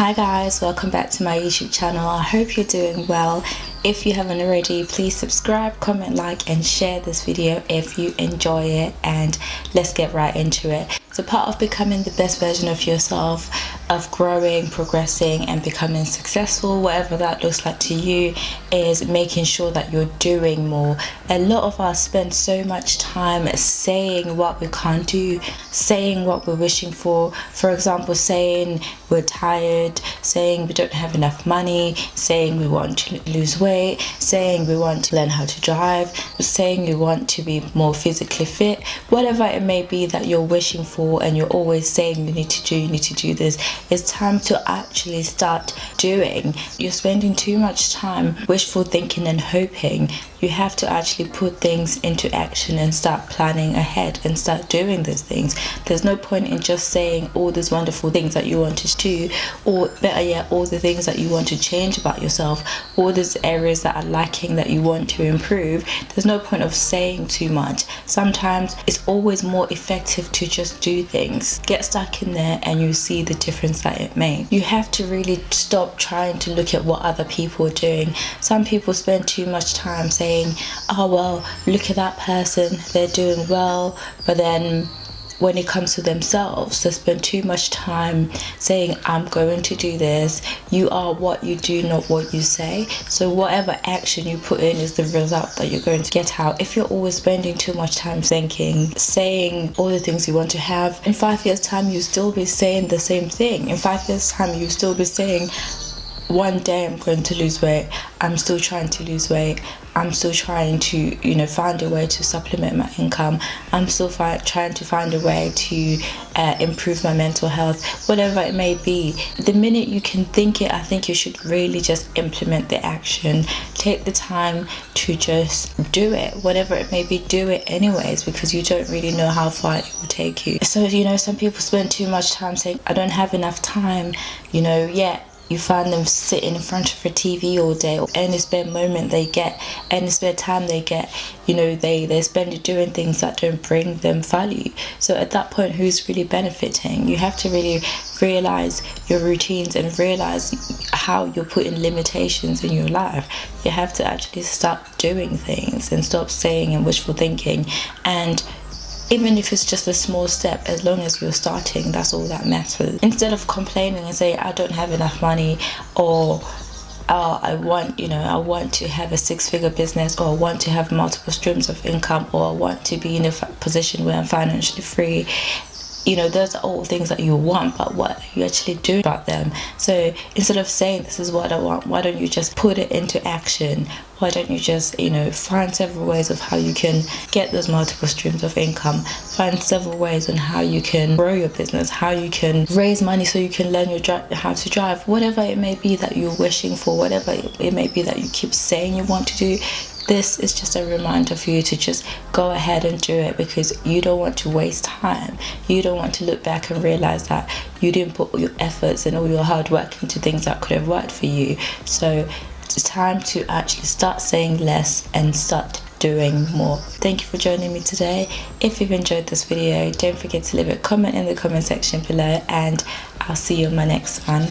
Hi guys, welcome back to my YouTube channel. I hope you're doing well. If you haven't already, please subscribe, comment, like and share this video if you enjoy it, and let's get right into it. So part of becoming the best version of yourself, of growing, progressing and becoming successful, whatever that looks like to you, is making sure that you're doing more. A lot of us spend so much time saying what we can't do, saying what we're wishing for example, saying we're tired, saying we don't have enough money, saying we want to lose weight, saying we want to learn how to drive, saying you want to be more physically fit, whatever it may be that you're wishing for and you're always saying you need to do this. It's time to actually start doing. You're spending too much time wishful thinking and hoping. You have to actually put things into action and start planning ahead and start doing those things. There's no point in just saying all these wonderful things that you want to do, or better yet, all the things that you want to change about yourself, all these areas that are lacking that you want to improve. There's no point of saying too much. Sometimes it's always more effective to just do things. Get stuck in there and you see the difference that it makes. You have to really stop trying to look at what other people are doing. Some people spend too much time saying, oh well, look at that person, they're doing well, but then when it comes to themselves, they spend too much time saying, I'm going to do this. You are what you do, not what you say. So whatever action you put in is the result that you're going to get out. If you're always spending too much time thinking, saying all the things you want to have, in 5 years time you'll still be saying the same thing. In 5 years time you'll still be saying, one day I'm going to lose weight, I'm still trying to lose weight, I'm still trying to find a way to supplement my income, I'm still trying to find a way to improve my mental health, whatever it may be. The minute you can think it, I think you should really just implement the action. Take the time to just do it, whatever it may be. Do it anyways, because you don't really know how far it will take you. So some people spend too much time saying, I don't have enough time, yet you find them sitting in front of a TV all day, or any spare moment they get, any spare time they get, they spend it doing things that don't bring them value. So at that point, who's really benefiting? You have to really realize your routines and realize how you're putting limitations in your life. You have to actually start doing things and stop saying and wishful thinking. And even if it's just a small step, as long as you're starting, that's all that matters. Instead of complaining and saying, I don't have enough money, or I want to have a 6-figure business, or I want to have multiple streams of income, or I want to be in a position where I'm financially free. Those are all things that you want, but what are you actually doing about them? So instead of saying this is what I want, why don't you just put it into action? Why don't you just find several ways of how you can get those multiple streams of income? Find several ways on how you can grow your business, how you can raise money so you can learn how to drive, whatever it may be that you're wishing for, whatever it may be that you keep saying you want to do. This is just a reminder for you to just go ahead and do it, because you don't want to waste time. You don't want to look back and realize that you didn't put all your efforts and all your hard work into things that could have worked for you. So it's time to actually start saying less and start doing more. Thank you for joining me today. If you've enjoyed this video, don't forget to leave a comment in the comment section below, and I'll see you in my next one.